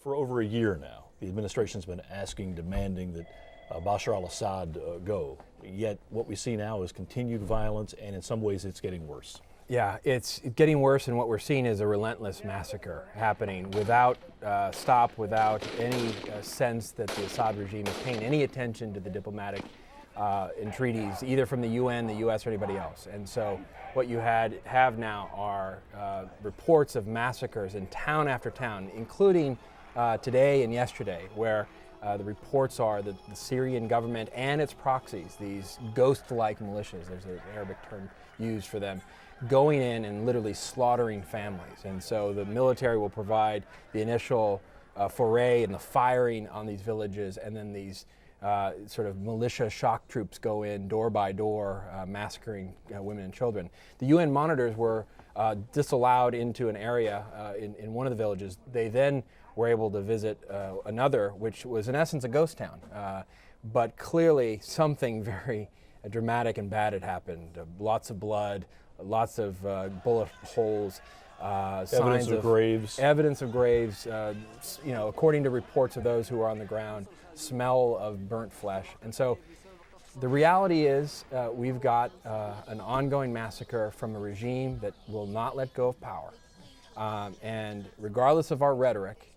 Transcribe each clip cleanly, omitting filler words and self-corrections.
For over a year now, the administration's been asking, demanding that Bashar al-Assad go. Yet what we see now is continued violence, and in some ways it's getting worse. Yeah, it's getting worse, and what we're seeing is a relentless massacre happening without stop, without any sense that the Assad regime is paying any attention to the diplomatic entreaties, either from the UN, the US, or anybody else. And so what you have now are reports of massacres in town after town, including today and yesterday, where the reports are that the Syrian government and its proxies, these ghost-like militias, there's an Arabic term used for them, going in and literally slaughtering families. And so the military will provide the initial foray and the firing on these villages, and then these sort of militia shock troops go in door by door, massacring women and children. The UN monitors were disallowed into an area in one of the villages. They then were able to visit another, which was in essence a ghost town. But clearly something very dramatic and bad had happened. Lots of blood, lots of bullet holes, Evidence of graves. Evidence of graves. You know, according to reports of those who are on the ground, smell of burnt flesh. And so the reality is we've got an ongoing massacre from a regime that will not let go of power. And regardless of our rhetoric,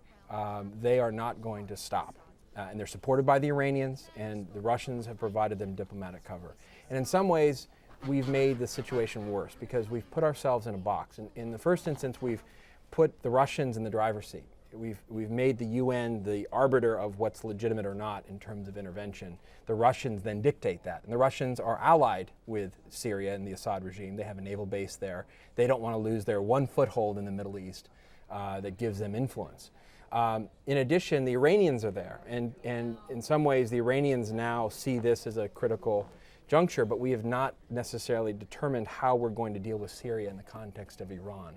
they are not going to stop. And they're supported by the Iranians, and the Russians have provided them diplomatic cover. And in some ways, we've made the situation worse because we've put ourselves in a box. In the first instance, we've put the Russians in the driver's seat. We've made the UN the arbiter of what's legitimate or not in terms of intervention. The Russians then dictate that. And the Russians are allied with Syria and the Assad regime. They have a naval base there. They don't want to lose their one foothold in the Middle East that gives them influence. In addition, the Iranians are there. And in some ways, the Iranians now see this as a critical juncture, but we have not necessarily determined how we're going to deal with Syria in the context of Iran.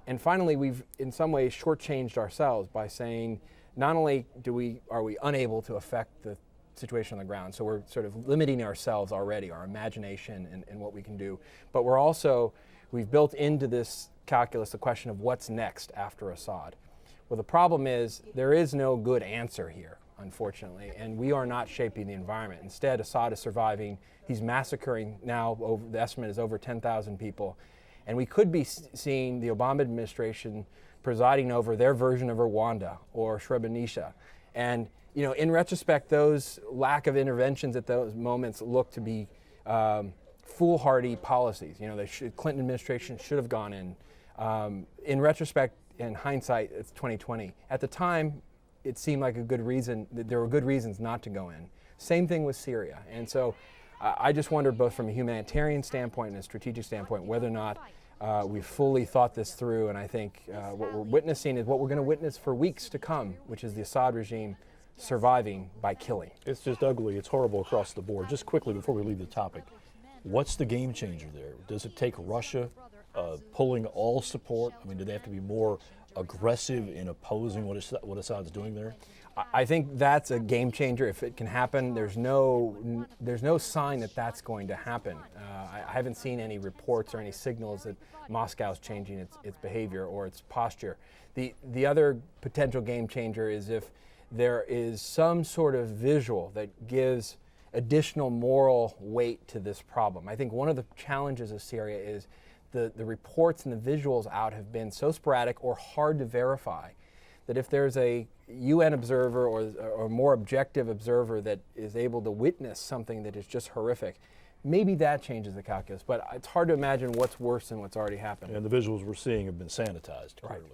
And finally, we've in some ways shortchanged ourselves by saying not only are we unable to affect the situation on the ground, so we're sort of limiting ourselves already, our imagination and what we can do, but we've built into this calculus the question of what's next after Assad. Well, the problem is there is no good answer here, unfortunately, and we are not shaping the environment. Instead, Assad is surviving. He's massacring now, the estimate is over 10,000 people. And we could be seeing the Obama administration presiding over their version of Rwanda or Srebrenica. And, you know, in retrospect, those lack of interventions at those moments look to be foolhardy policies. You know, the Clinton administration should have gone in. In retrospect, in hindsight, it's 2020. At the time, it seemed like a good reason, there were good reasons not to go in. Same thing with Syria. And so I just wonder, both from a humanitarian standpoint and a strategic standpoint, whether or not we've fully thought this through. And I think what we're witnessing is what we're going to witness for weeks to come, which is the Assad regime surviving by killing. It's just ugly. It's horrible across the board. Just quickly, before we leave the topic, what's the game changer there? Does it take Russia pulling all support? I mean, do they have to be more aggressive in opposing what Assad's doing there? I think that's a game changer if it can happen. There's no sign that that's going to happen. I haven't seen any reports or any signals that Moscow's changing its behavior or its posture. The other potential game changer is if there is some sort of visual that gives additional moral weight to this problem. I think one of the challenges of Syria is the reports and the visuals out have been so sporadic or hard to verify that if there's a UN observer or more objective observer that is able to witness something that is just horrific, maybe that changes the calculus. But it's hard to imagine what's worse than what's already happened. And the visuals we're seeing have been sanitized, clearly. Right.